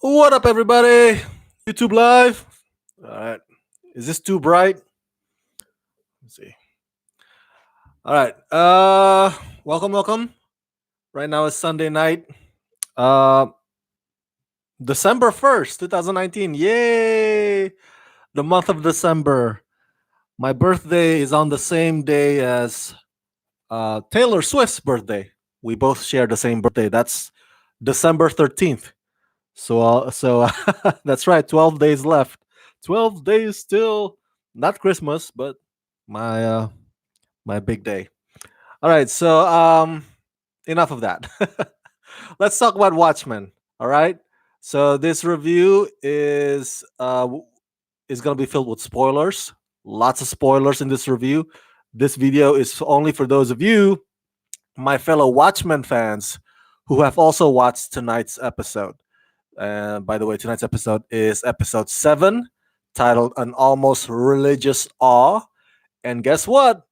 What up, everybody? YouTube live. All right. Is this too bright? Let's see. All right. Welcome. Right now is Sunday night. Uh, December 1st, 2019. Yay! The month of December. My birthday is on the same day as Taylor Swift's birthday. We both share the same birthday. That's December 13th. So that's right. 12 days left. 12 days still. Not Christmas, but my big day. All right. So enough of that. Let's talk about Watchmen. All right. So this review is gonna be filled with spoilers. Lots of spoilers in this review. This video is only for those of you, my fellow Watchmen fans, who have also watched tonight's episode. By the way, tonight's episode is episode 7, titled An Almost Religious Awe. And guess what?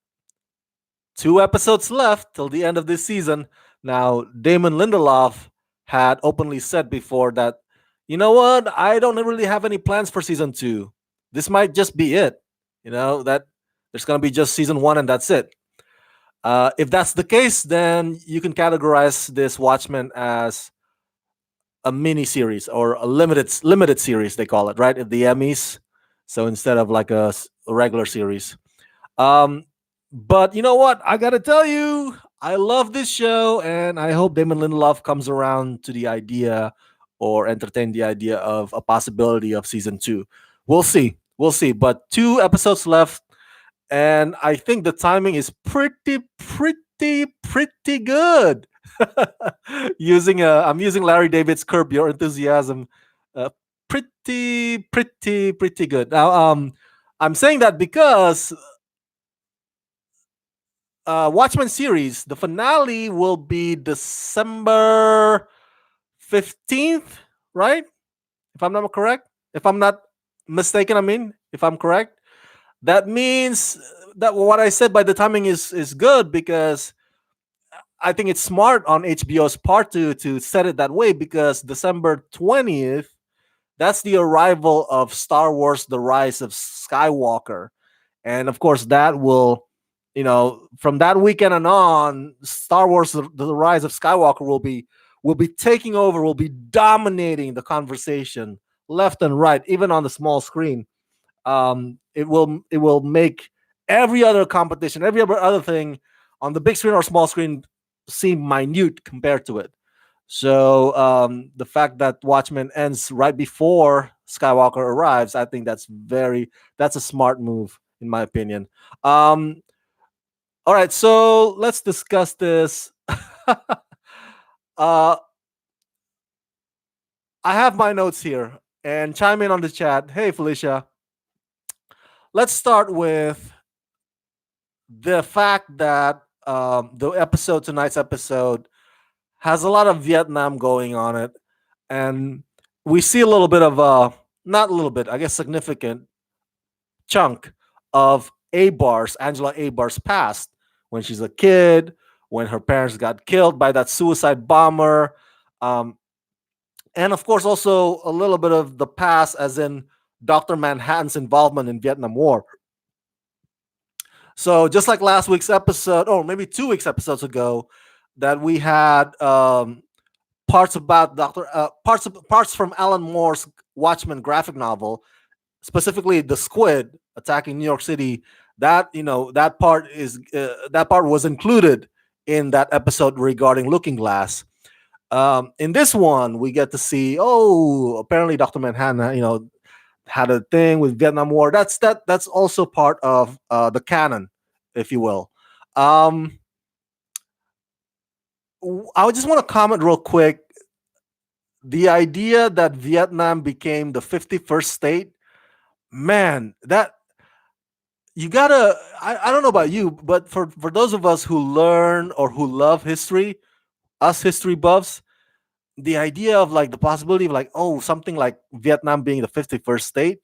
2 episodes left till the end of this season. Now, Damon Lindelof had openly said before that, you know what? I don't really have any plans for season 2. This might just be it. That there's going to be just season 1 and that's it. If that's the case, then you can categorize this Watchmen as a mini series or a limited series, they call it, right, at the Emmys. So instead of like a regular series. But you know what, I gotta tell you, I love this show and I hope Damon Lindelof comes around to the idea or entertain the idea of a possibility of season 2. We'll see, but 2 episodes left, and I think the timing is pretty good. I'm using Larry David's "Curb Your Enthusiasm." Uh, pretty good. Now, I'm saying that because Watchmen series, the finale will be December 15th, right? If I'm not correct, if I'm not mistaken, if I'm correct, that means that what I said by the timing is good, because I think it's smart on HBO's part to set it that way, because December 20th, that's the arrival of Star Wars: The Rise of Skywalker. And of course, that will, from that weekend and on, Star Wars: The Rise of Skywalker will be taking over, will be dominating the conversation left and right, even on the small screen. It will make every other competition, every other thing on the big screen or small screen seem minute compared to it. So the fact that Watchmen ends right before Skywalker arrives, I think that's a smart move in my opinion. All right, so let's discuss this. uh, I have my notes here, and chime in on the chat. Hey, Felicia. Let's start with the fact that tonight's episode has a lot of Vietnam going on it, and we see a little bit of not a little bit, I guess, significant chunk of Angela Abar's past, when she's a kid, when her parents got killed by that suicide bomber, um, and of course also a little bit of the past, as in Dr. Manhattan's involvement in Vietnam War. So just like last week's episode, or maybe 2 weeks episodes ago, that we had parts about parts from Alan Moore's Watchmen graphic novel, specifically the squid attacking New York City. That part was included in that episode regarding Looking Glass. In this one, we get to see, apparently Dr. Manhattan, had a thing with Vietnam War. That's also part of the canon, if you will. I just want to comment real quick. The idea that Vietnam became the 51st state, man, that you gotta. I don't know about you, but for those of us who learn or who love history, us history buffs, the idea of like the possibility of like, something like Vietnam being the 51st state,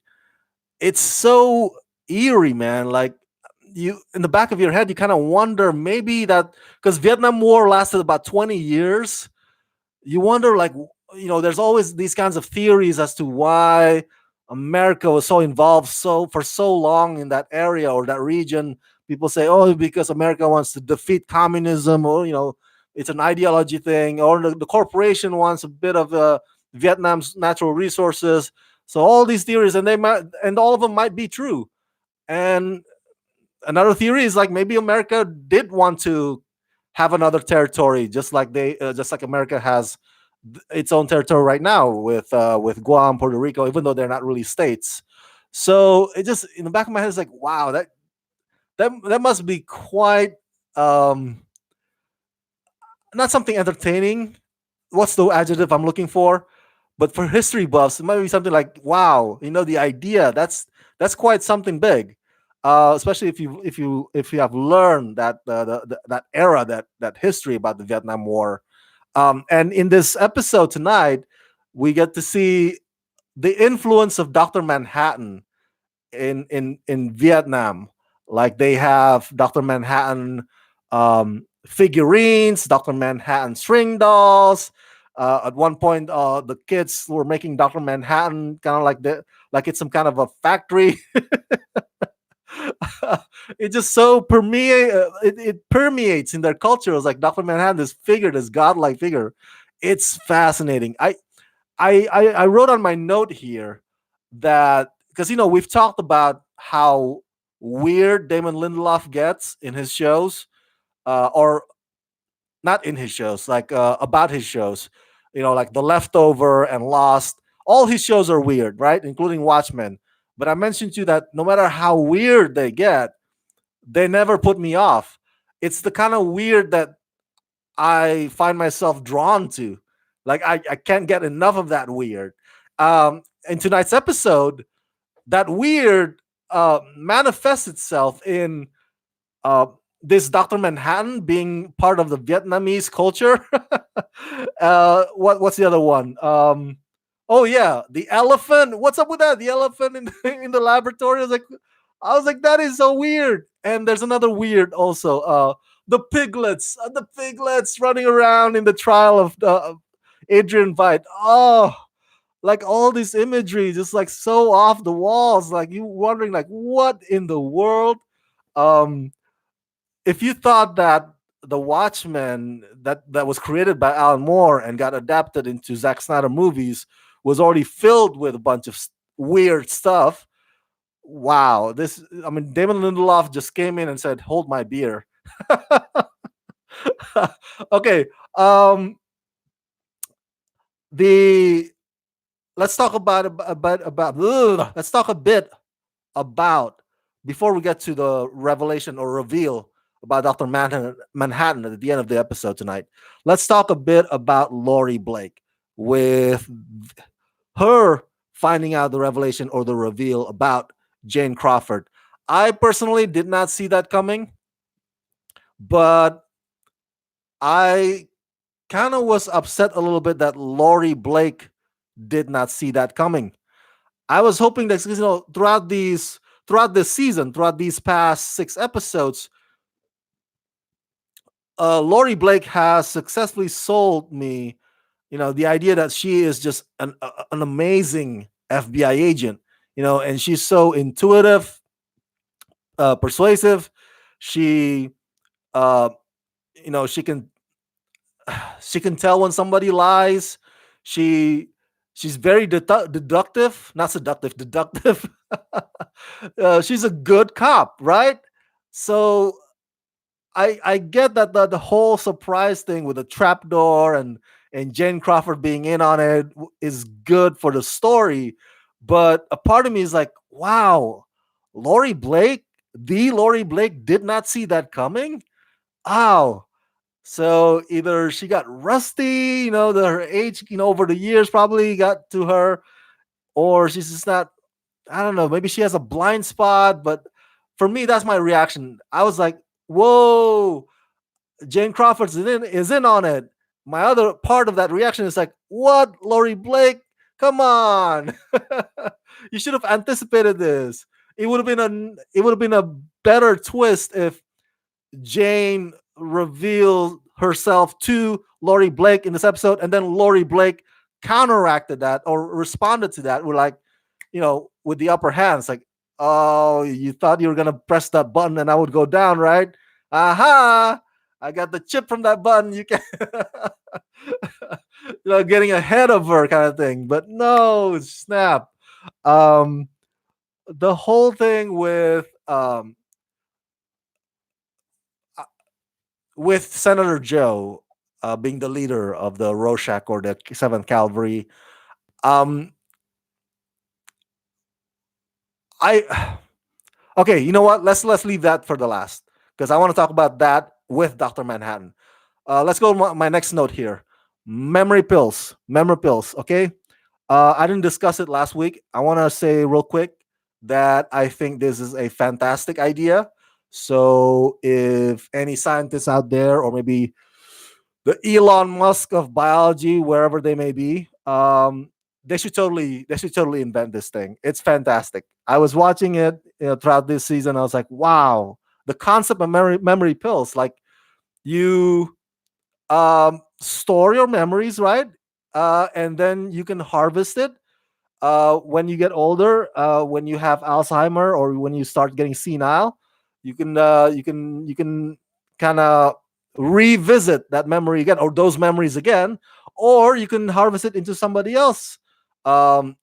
it's so eerie, man. Like, you, in the back of your head, you kind of wonder, maybe that because Vietnam War lasted about 20 years, you wonder, like, there's always these kinds of theories as to why America was so involved for so long in that area or that region. People say, oh, because America wants to defeat communism, or it's an ideology thing, or the corporation wants a bit of Vietnam's natural resources. So all these theories, and all of them might be true. And another theory is like maybe America did want to have another territory, just like America has its own territory right now with Guam, Puerto Rico, even though they're not really states. So it just in the back of my head is like, wow, that must be quite um, not something entertaining. What's the adjective I'm looking for? But for history buffs, it might be something like, wow, the idea that's quite something big. Especially if you have learned that that era, that history about the Vietnam War. And in this episode tonight, we get to see the influence of Dr. Manhattan in Vietnam. Like they have Dr. Manhattan figurines, Dr. Manhattan string dolls. At one point, the kids were making Dr. Manhattan kind of like it's some kind of a factory. It just so it permeates in their culture. It's like Dr. Manhattan, this figure, this godlike figure. It's fascinating. I wrote on my note here that because we've talked about how weird Damon Lindelof gets in his shows, or not in his shows, like about his shows, like The Leftover and Lost. All his shows are weird, right? Including Watchmen. But I mentioned to you that no matter how weird they get, they never put me off. It's the kind of weird that I find myself drawn to. Like I can't get enough of that weird. In tonight's episode, that weird manifests itself in uh, this Dr. Manhattan being part of the Vietnamese culture. What's the other one? Oh yeah, the elephant. What's up with that? The elephant in in the laboratory. I was like, that is so weird. And there's another weird also. The piglets running around in the trial of Adrian Veidt. Oh, like all this imagery, just like so off the walls. Like you wondering, like what in the world? Um, if you thought that the Watchmen that was created by Alan Moore and got adapted into Zack Snyder movies was already filled with a bunch of weird stuff, wow, Damon Lindelof just came in and said, "Hold my beer." Okay, the let's talk let's talk a bit about before we get to the revelation or reveal about Dr. Manhattan at the end of the episode tonight. Let's talk a bit about Laurie Blake with her finding out the revelation or the reveal about Jane Crawford. I personally did not see that coming, but I kind of was upset a little bit that Laurie Blake did not see that coming. I was hoping that throughout this season, throughout these past 6 episodes, Laurie Blake has successfully sold me, the idea that she is just an amazing FBI agent, and she's so intuitive, persuasive. She, uh, she can she can tell when somebody lies. She she's very deductive, not seductive, deductive. She's a good cop, right? So I get that the whole surprise thing with the trapdoor and Jane Crawford being in on it is good for the story, but a part of me is like, wow, Laurie Blake, the Laurie Blake did not see that coming. Wow. So either she got rusty, her age, over the years probably got to her, or she's just not. I don't know. Maybe she has a blind spot, but for me, that's my reaction. I was like, "Whoa, Jane Crawford is in on it." My other part of that reaction is like, "What, Laurie Blake? Come on, you should have anticipated this. It would have been a better twist if Jane revealed herself to Laurie Blake in this episode, and then Laurie Blake counteracted that or responded to that with like, with the upper hands, like, oh, you thought you were gonna press that button and I would go down, right? Aha! I got the chip from that button. You can, getting ahead of her kind of thing. But no, snap. Um, the whole thing with Senator Joe being the leader of the Rorschach or the Seventh Cavalry. Um, I Okay, you know what? Let's leave that for the last because I want to talk about that with Doctor Manhattan. Let's go to my next note here. Memory pills. Memory pills. Okay. I didn't discuss it last week. I want to say real quick that I think this is a fantastic idea. So if any scientists out there, or maybe the Elon Musk of biology, wherever they may be, they should totally invent this thing. It's fantastic. I was watching it throughout this season. I was like, wow, the concept of memory pills, like you store your memories, right? And then you can harvest it when you get older, when you have Alzheimer or when you start getting senile. You can kind of revisit that memory again, or those memories again, or you can harvest it into um,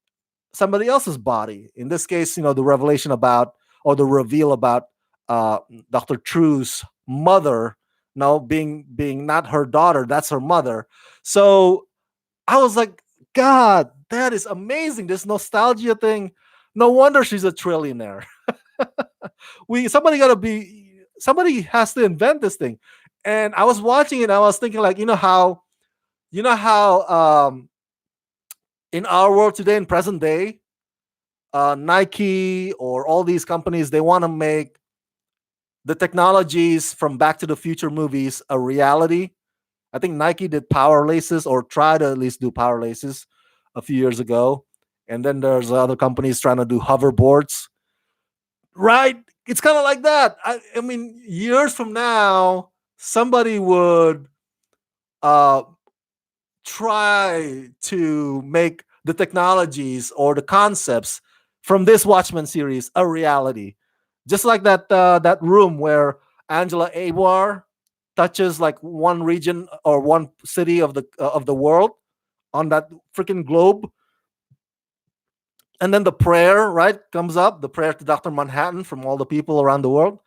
somebody else's body. In this case, the revelation about, or the reveal about uh, Dr. True's mother now being not her daughter, that's her mother. So I was like, God, that is amazing. This nostalgia thing. No wonder she's a trillionaire. We somebody has to invent this thing. And I was watching it, and I was thinking, like, you know how in our world today, in present day, Nike or all these companies, they want to make the technologies from Back to the Future movies a reality. I think Nike did power laces, or tried to at least do power laces a few years ago. And then there's other companies trying to do hoverboards. Right? It's kind of like that. I mean, years from now, somebody would uh, try to make the technologies or the concepts from this Watchmen series a reality. Just like that room where Angela Abar touches like one region or one city of the world on that freaking globe, and then the prayer, right, comes up, the prayer to Dr. Manhattan from all the people around the world.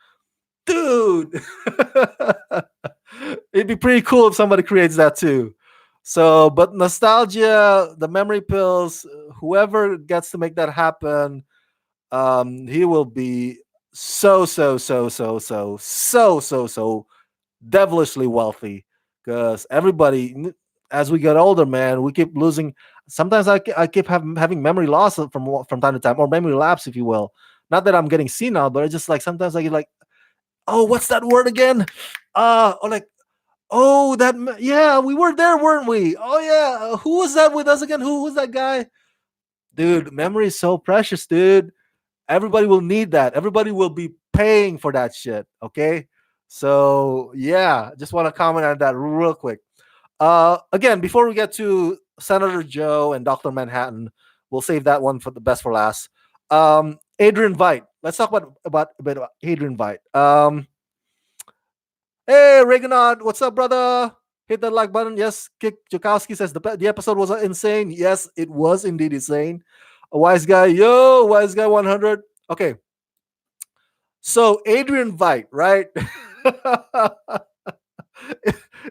Dude, it'd be pretty cool if somebody creates that too. So, but nostalgia, the memory pills, whoever gets to make that happen, he will be so devilishly wealthy, because as we get older, man, we keep losing. Sometimes I keep having memory loss from time to time, or memory lapse, if you will. Not that I'm getting senile, but it's just like sometimes I get like, oh, what's that word again? Or like, oh, yeah, we were there, weren't we? Oh yeah, who was that with us again? Who was that guy? Dude, memory is so precious, dude. Everybody will need that. Everybody will be paying for that shit. Okay. So yeah, just want to comment on that real quick. Again, before we get to Senator Joe and Dr. Manhattan, we'll save that one for the best for last. Adrian Veidt. Let's talk about a bit about Adrian Veidt. Hey, Reginald, what's up, brother? Hit that like button. Yes, Kik Jokowski says the episode was insane. Yes, it was indeed insane. A wise guy, yo, wise guy 100. Okay, so Adrian Veidt, right,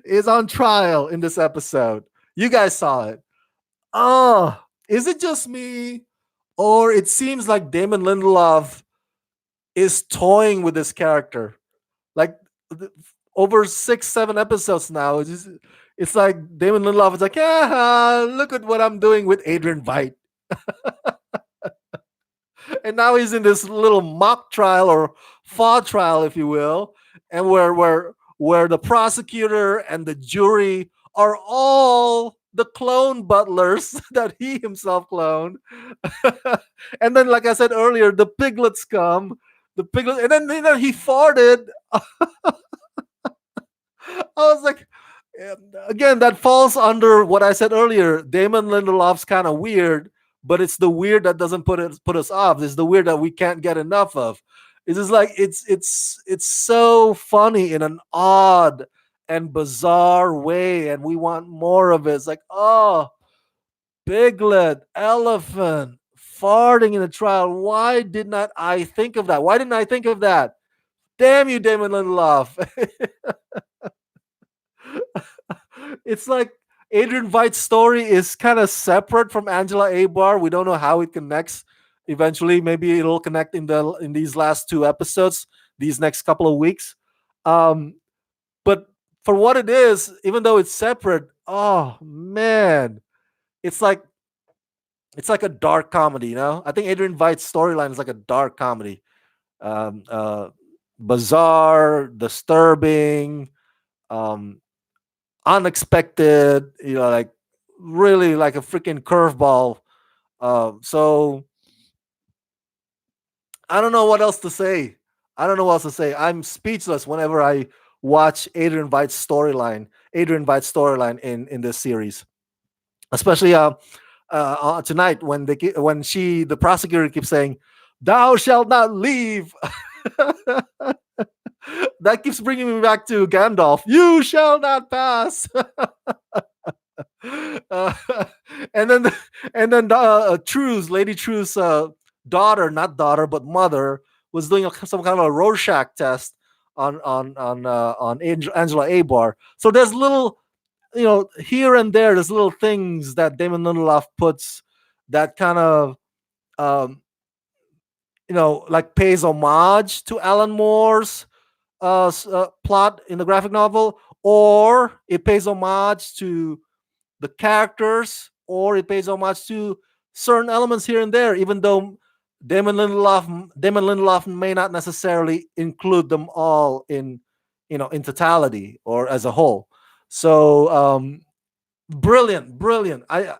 is on trial in this episode. You guys saw it. Oh, is it just me, or it seems like Damon Lindelof is toying with this character? Like over 6, 7 episodes now, it's like Damon Lindelof is like, yeah, look at what I'm doing with Adrian Veidt. And now he's in this little mock trial, or faux trial, if you will, and where the prosecutor and the jury are all the clone butlers that he himself cloned. And then, like I said earlier, the piglets come, and then he farted. I was like, Again, that falls under what I said earlier. Damon Lindelof's kind of weird, but it's the weird that doesn't put us off. It's the weird that we can't get enough of. It's just like it's so funny in an odd and bizarre way, and we want more of it. It's like, oh, piglet, elephant, farting in a trial. Why did not I think of that? Why didn't I think of that? Damn you, Damon Lindelof. It's like Adrian Veidt's story is kind of separate from Angela Abar. We don't know how it connects. Eventually, maybe it'll connect in these last two episodes, these next couple of weeks. Um, but for what it is, even though it's separate, oh man, it's like it's like a dark comedy. You know, I think Adrian Veidt's storyline is like a dark comedy, um, uh, bizarre, disturbing. Um, Unexpected, like really like a freaking curveball. So I don't know what else to say. I don't know what else to say. I'm speechless whenever I watch Adrian Veidt's storyline in this series, especially tonight when the prosecutor keeps saying, "Thou shalt not leave." That keeps bringing me back to Gandalf. You shall not pass. uh, and then True's Lady True's daughter, not daughter but mother, was doing some kind of a Rorschach test on Angela Abar. So there's little, here and there, there's little things that Damon Lindelof puts that kind of um, like pays homage to Alan Moore's plot in the graphic novel, or it pays homage to the characters, or it pays homage to certain elements here and there, even though Damon Lindelof may not necessarily include them all in totality or as a whole. So brilliant, brilliant. I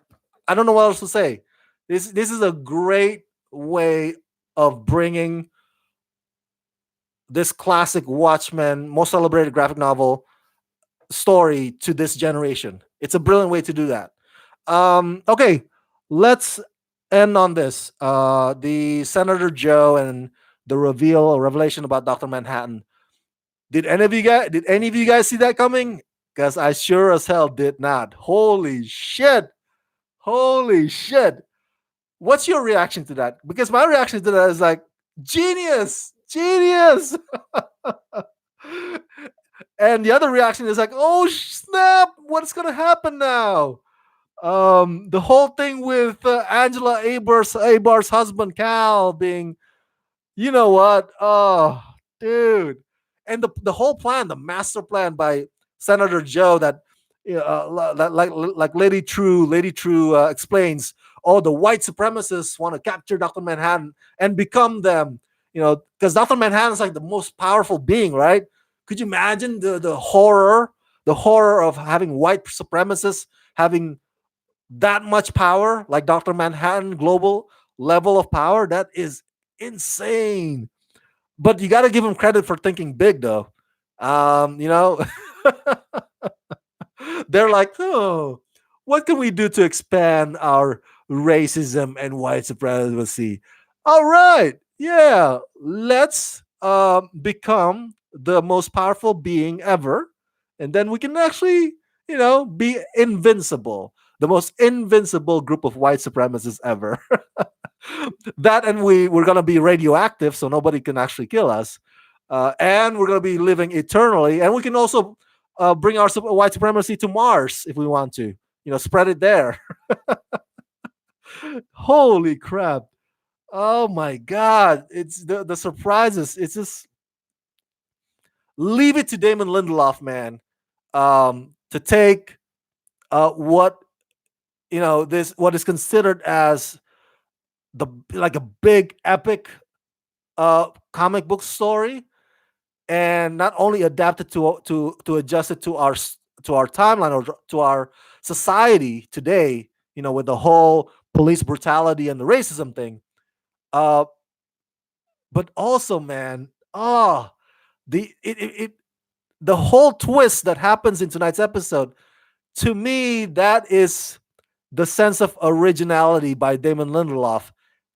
don't know what else to say. This is a great way of bringing this classic Watchmen, most celebrated graphic novel story to this generation. It's a brilliant way to do that. Okay, let's end on this. The Senator Joe and the reveal or revelation about Doctor Manhattan. Did any of you guys see that coming? Because I sure as hell did not. Holy shit! Holy shit! What's your reaction to that? Because my reaction to that is like genius, genius. And the other reaction is like, oh snap! What's gonna happen now? The whole thing with Angela Abar's husband Cal being, you know what? Oh, dude, and the whole plan, the master plan by Senator Joe that, like Lady True explains. Oh, the white supremacists want to capture Doctor Manhattan and become them. Because Doctor Manhattan is like the most powerful being, right? Could you imagine the horror of having white supremacists having that much power, like Dr. Manhattan global level of power? That is insane. But you got to give him credit for thinking big, though. You know, they're like, oh, what can we do to expand our racism and white supremacy? All right, yeah, let's become the most powerful being ever, and then we can actually, be invincible. The most invincible group of white supremacists ever. That, and we're gonna be radioactive, so nobody can actually kill us, and we're gonna be living eternally, and we can also bring our white supremacy to Mars if we want to, spread it there. Holy crap! Oh my god! It's the surprises. It's just leave it to Damon Lindelof, man, to take what this what is considered as the like a big epic comic book story, and not only adapt it to adjust it to our timeline or to our society today, with the whole police brutality and the racism thing, uh but also, man, the the whole twist that happens in tonight's episode, to me, that is the sense of originality by Damon Lindelof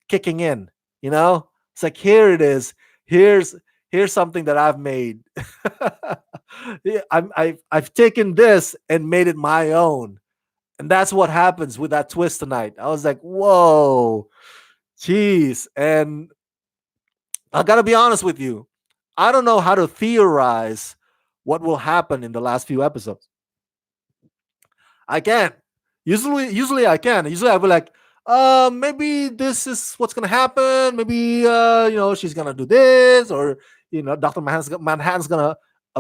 kicking in. You know, it's like, here it is. Here's here's something that I've made. Yeah, I've taken this and made it my own, and that's what happens with that twist tonight. I was like, whoa, jeez. And I gotta be honest with you, I don't know how to theorize what will happen in the last few episodes. I can't. Usually I can. Usually I'll be like, maybe this is what's gonna happen. Maybe she's gonna do this, or Doctor Manhattan's gonna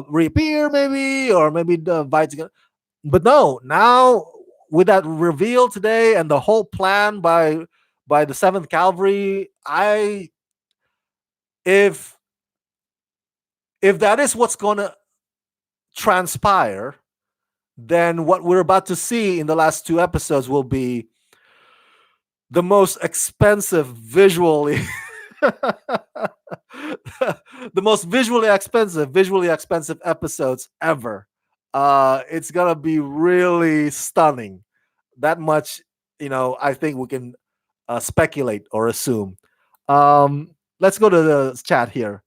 reappear, maybe, or maybe the Vite's gonna. But no, now with that reveal today and the whole plan by the Seventh Cavalry, I if if that is what's gonna transpire, then what we're about to see in the last two episodes will be the most expensive visually the most visually expensive episodes ever. It's gonna be really stunning. That much, I think we can speculate or assume. Let's go to the chat here.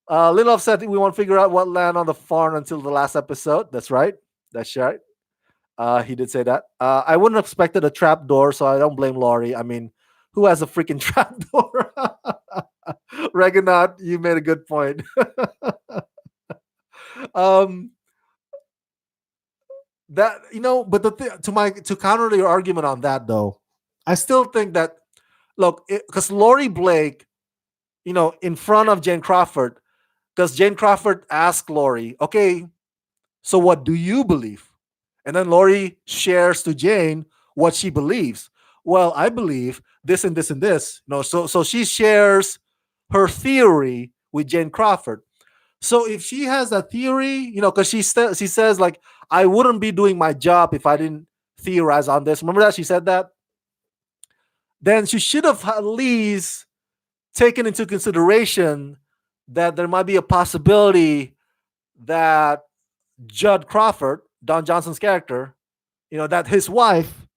Linov said we want to figure out what land on the farm until the last episode. That's right. That's right. He did say that. I wouldn't have expected a trap door, so I don't blame Laurie. I mean, who has a freaking trap door? Reginald, you made a good point. um, that but to counter your argument on that though, I still think that look, because Laurie Blake, in front of Jane Crawford, because Jane Crawford asked Laurie, okay, so what do you believe? And then Laurie shares to Jane what she believes. Well, I believe this and this and this. No, so she shares her theory with Jane Crawford. So if she has a theory, because she says like, I wouldn't be doing my job if I didn't theorize on this. Remember that she said that? Then she should have at least taken into consideration that there might be a possibility that Judd Crawford, Don Johnson's character, that his wife,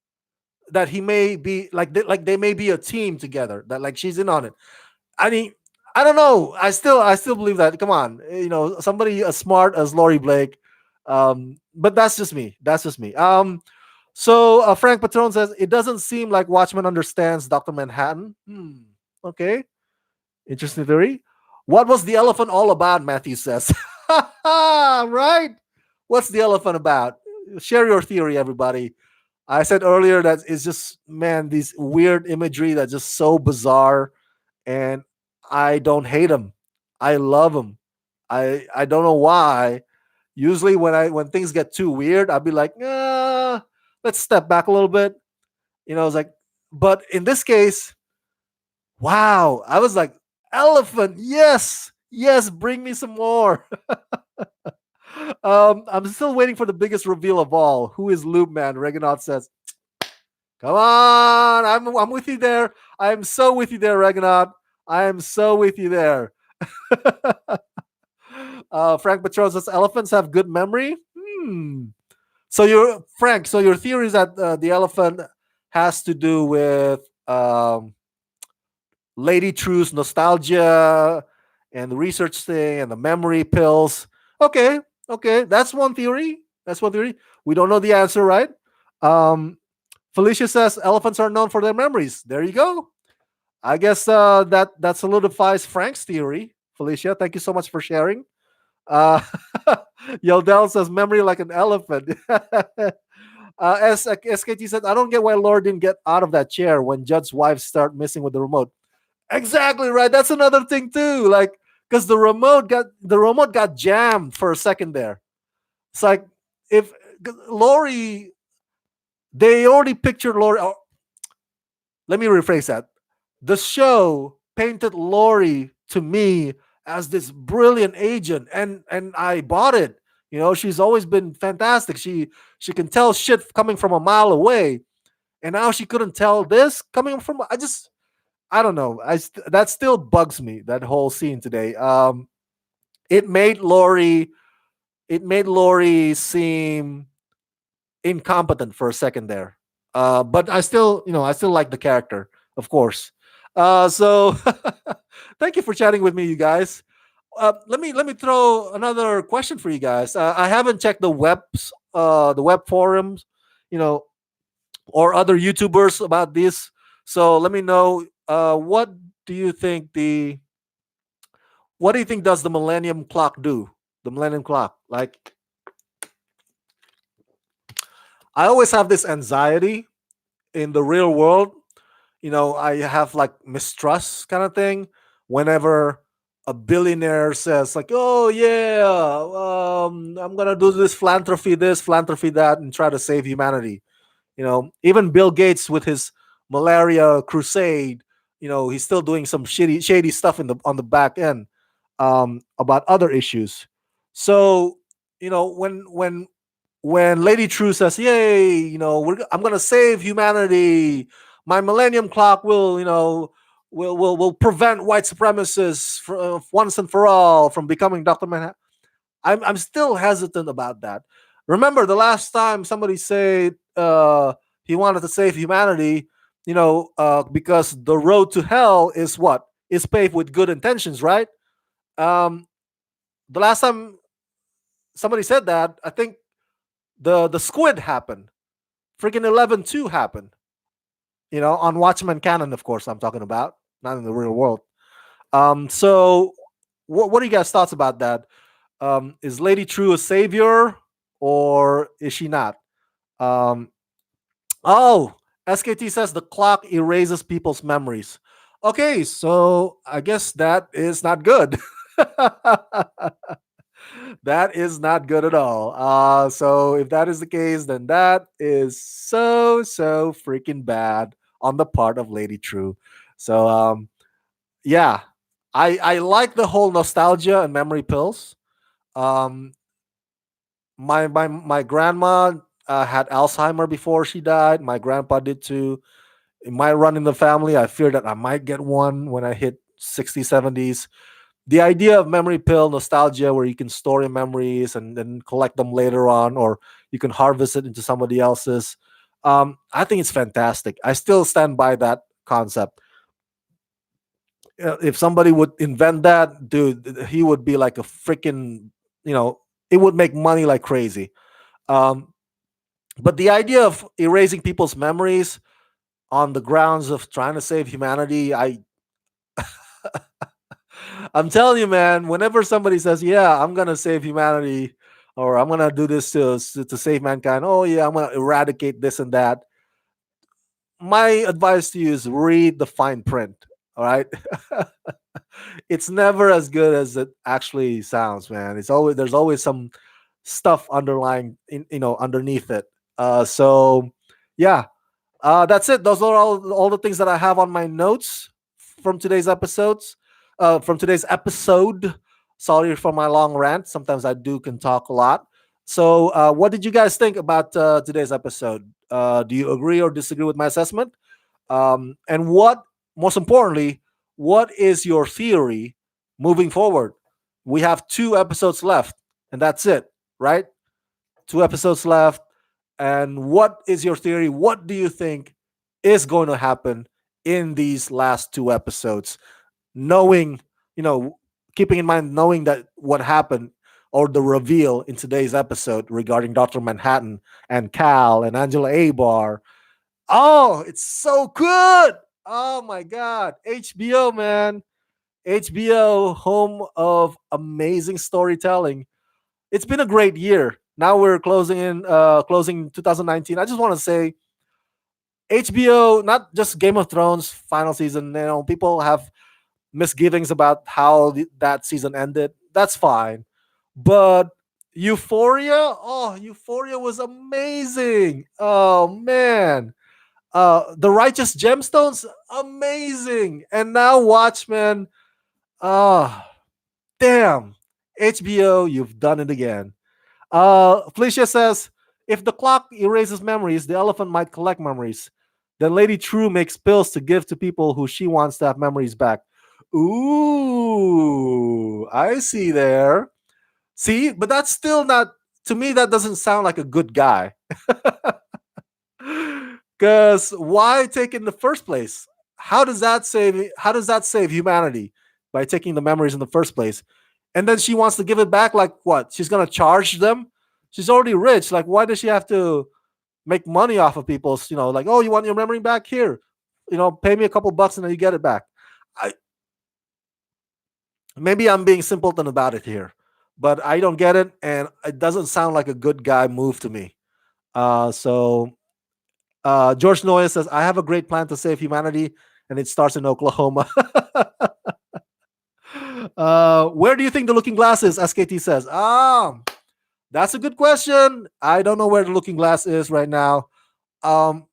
that he may be like they may be a team together, that like she's in on it. I mean, I don't know. I still believe that. Come on, somebody as smart as Laurie Blake. But that's just me. That's just me. So Frank Patron says it doesn't seem like Watchmen understands Doctor Manhattan. Okay, interesting theory. What was the elephant all about? Matthew says. Right. What's the elephant about? Share your theory, everybody. I said earlier that it's just, man, these weird imagery that's just so bizarre, and I don't hate them. I love them. I don't know why. Usually when things get too weird, I'll be like, let's step back a little bit. It's like, but in this case, wow, I was like, elephant, yes, yes, bring me some more. I'm still waiting for the biggest reveal of all. Who is Loop Man? Reginald says, come on, I'm with you there. I'm so with you there, Reginald. I am so with you there. Frank Patron says elephants have good memory. So your theory is that the elephant has to do with Lady True's nostalgia and the research thing and the memory pills. Okay, that's one theory. We don't know the answer, right? Felicia says elephants are known for their memories. There you go. I guess that solidifies Frank's theory. Felicia, thank you so much for sharing. Uh, Yeldell says memory like an elephant. SKT said, I don't get why Laura didn't get out of that chair when Judd's wife started messing with the remote. Exactly right. That's another thing too. Like, because the remote got jammed for a second there. It's like if Laurie, they already pictured Laurie. Oh, let me rephrase that. The show painted Laurie to me as this brilliant agent, and I bought it. She's always been fantastic. She can tell shit coming from a mile away, and now she couldn't tell this coming from. I don't know. That still bugs me. That whole scene today. It made Lori seem incompetent for a second there. But I still, I still like the character, of course. So thank you for chatting with me, you guys. Let me throw another question for you guys. I haven't checked the web forums, you know, or other YouTubers about this. So let me know. Do you think the what do you think does the Millennium Clock do? The Millennium Clock, like I always have this anxiety in the real world. I have like mistrust kind of thing whenever a billionaire says like, "Oh yeah, I'm gonna do this philanthropy that, and try to save humanity." Even Bill Gates with his malaria crusade, he's still doing some shady stuff on the back end, about other issues. So, when Lady True says, "Yay, I'm gonna save humanity. My Millennium Clock will, will prevent white supremacists once and for all from becoming Doctor Manhattan." I'm still hesitant about that. Remember the last time somebody said he wanted to save humanity, because the road to hell is what is paved with good intentions, right? Um, the last time somebody said that, I think the squid happened. Freaking 11-2 happened. On Watchmen canon, of course, I'm talking about, not in the real world. So what are you guys' thoughts about that? Is Lady True a savior or is she not? Um, oh, SKT says the clock erases people's memories. Okay, so I guess that is not good. That is not good at all. So if that is the case, then that is so freaking bad on the part of Lady True. So yeah, I like the whole nostalgia and memory pills. Um, my grandma had Alzheimer before she died. My grandpa did too. It might run in the family. I fear that I might get one when I hit 60s, 70s. The idea of memory pill nostalgia, where you can store your memories and then collect them later on, or you can harvest it into somebody else's. I think it's fantastic. I still stand by that concept. If somebody would invent that, dude, he would be like a freaking, it would make money like crazy. Um, but the idea of erasing people's memories on the grounds of trying to save humanity, I'm telling you, man, whenever somebody says, "Yeah, I'm gonna save humanity," or "I'm gonna do this to save mankind," "Oh yeah, I'm gonna eradicate this and that," my advice to you is read the fine print. All right, it's never as good as it actually sounds, man. There's always some stuff underlying, underneath it. So yeah, that's it. Those are all the things that I have on my notes from today's episodes. From today's episode. Sorry for my long rant. Sometimes I can talk a lot. So, what did you guys think about today's episode? Do you agree or disagree with my assessment? And most importantly, what is your theory moving forward? We have 2 episodes left, and that's it, right? 2 episodes left. And what is your theory? What do you think is going to happen in these last 2 episodes? Knowing, you know, Keeping in mind, knowing that what happened or the reveal in today's episode regarding Dr. Manhattan and Cal and Angela Abar. Oh, it's so good. Oh my God. HBO, man. HBO, home of amazing storytelling. It's been a great year. Now we're closing 2019. I just want to say HBO, not just Game of Thrones final season. People have misgivings about how that season ended. That's fine, but Euphoria, oh, Euphoria was amazing. Oh man, The Righteous Gemstones, amazing, and now Watchmen. Ah, damn, HBO, you've done it again. Felicia says, if the clock erases memories, the elephant might collect memories. Then Lady True makes pills to give to people who she wants to have memories back. Ooh, I see there. See, but that's still not, to me, that doesn't sound like a good guy. Because why take it in the first place? How does that save humanity by taking the memories in the first place? And then she wants to give it back, like what? She's gonna charge them? She's already rich. Like, why does she have to make money off of people's, like, oh, you want your memory back? Here, pay me a couple bucks and then you get it back. I Maybe I'm being simpleton about it here, but I don't get it, and it doesn't sound like a good guy move to me. So George Noya says, I have a great plan to save humanity, and it starts in Oklahoma. Where do you think the looking glass is? SKT says, that's a good question. I don't know where the looking glass is right now. Um,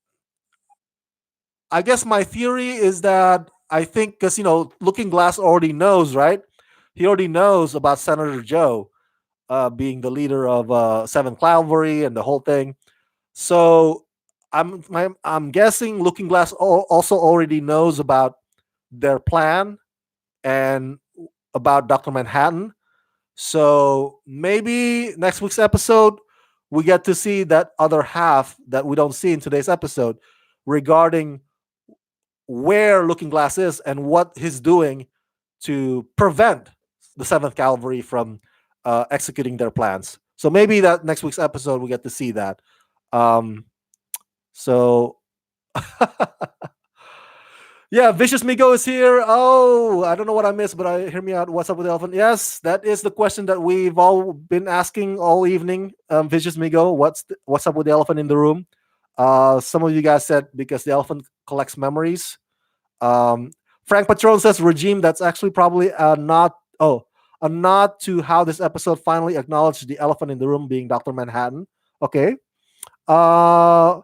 I guess my theory is that I think, because, looking glass already knows, right? He already knows about Senator Joe being the leader of Seventh Cavalry and the whole thing. So I'm guessing Looking Glass also already knows about their plan and about Doctor Manhattan. So maybe next week's episode we get to see that other half that we don't see in today's episode regarding where Looking Glass is and what he's doing to prevent the Seventh Cavalry from executing their plans. So maybe that next week's episode we get to see that. Um, so yeah, Vicious Migo is here. Oh, I don't know what I missed, but hear me out. What's up with the elephant? Yes, that is the question that we've all been asking all evening. Vicious Migo, what's up with the elephant in the room? Some of you guys said because the elephant collects memories. Um, Frank Patron says regime. That's actually probably a nod to how this episode finally acknowledged the elephant in the room being Doctor Manhattan. Okay. Uh,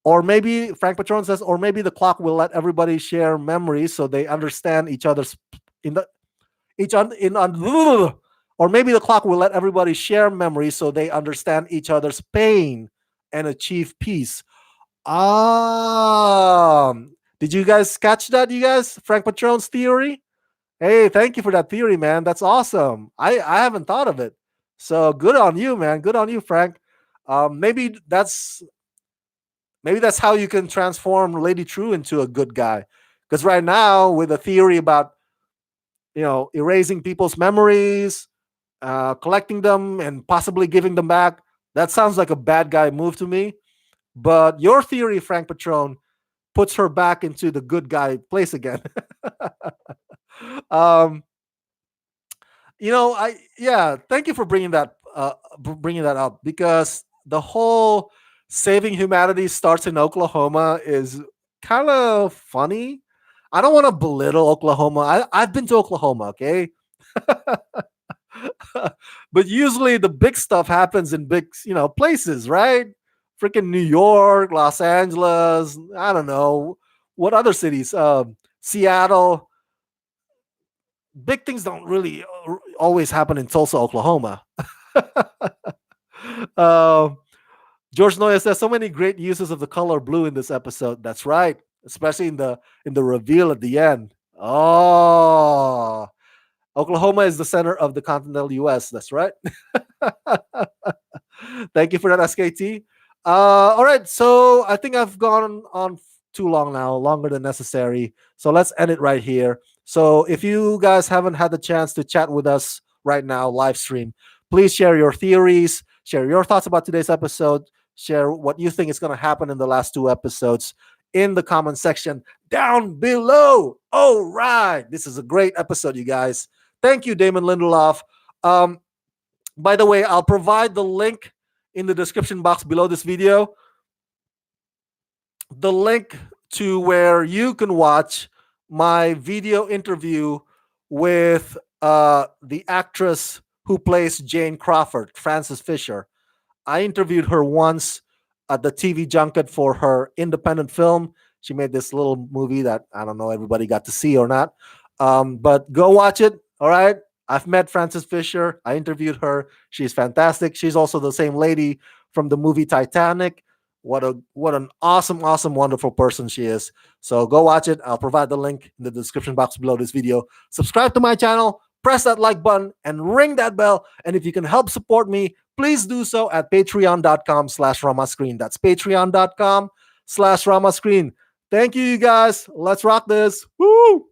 or maybe Frank Patron says, or maybe the clock will let everybody share memories so they understand each other's in the each on in on. Or maybe the clock will let everybody share memories so they understand each other's pain and achieve peace. Did you guys catch that? You guys, Frank Patron's theory. Hey, thank you for that theory, man. That's awesome. I haven't thought of it. So good on you, man. Good on you, Frank. Maybe that's how you can transform Lady True into a good guy. Because right now, with a theory about erasing people's memories, collecting them, and possibly giving them back, that sounds like a bad guy move to me. But your theory, Frank Patron, puts her back into the good guy place again. um, thank you for bringing that up, because the whole saving humanity starts in Oklahoma is kind of funny. I don't want to belittle Oklahoma. I've been to Oklahoma, okay? But usually the big stuff happens in big, places, right? Freaking New York, Los Angeles, I don't know. What other cities? Seattle. Big things don't really always happen in Tulsa, Oklahoma. uh, George Noya says so many great uses of the color blue in this episode. That's right, especially in the reveal at the end. Oh, Oklahoma is the center of the continental U.S. That's right. Thank you for that, SKT. All right, so I think I've gone on too long now, longer than necessary. So let's end it right here. So if you guys haven't had the chance to chat with us right now, live stream, please share your theories, share your thoughts about today's episode, share what you think is going to happen in the last two episodes in the comment section down below. All right, this is a great episode, you guys. Thank you, Damon Lindelof. By the way, I'll provide the link in the description box below this video. The link to where you can watch my video interview with the actress who plays Jane Crawford, Frances Fisher. I interviewed her once at the TV junket for her independent film. She made this little movie that I don't know everybody got to see or not. But go watch it. All right. I've met Frances Fisher. I interviewed her. She's fantastic. She's also the same lady from the movie Titanic. What an awesome, wonderful person she is. So go watch it. I'll provide the link in the description box below this video. Subscribe to my channel, press that like button, and ring that bell. And if you can help support me, please do so at patreon.com/ramascreen. That's patreon.com/ramascreen. Thank you, you guys. Let's rock this. Woo!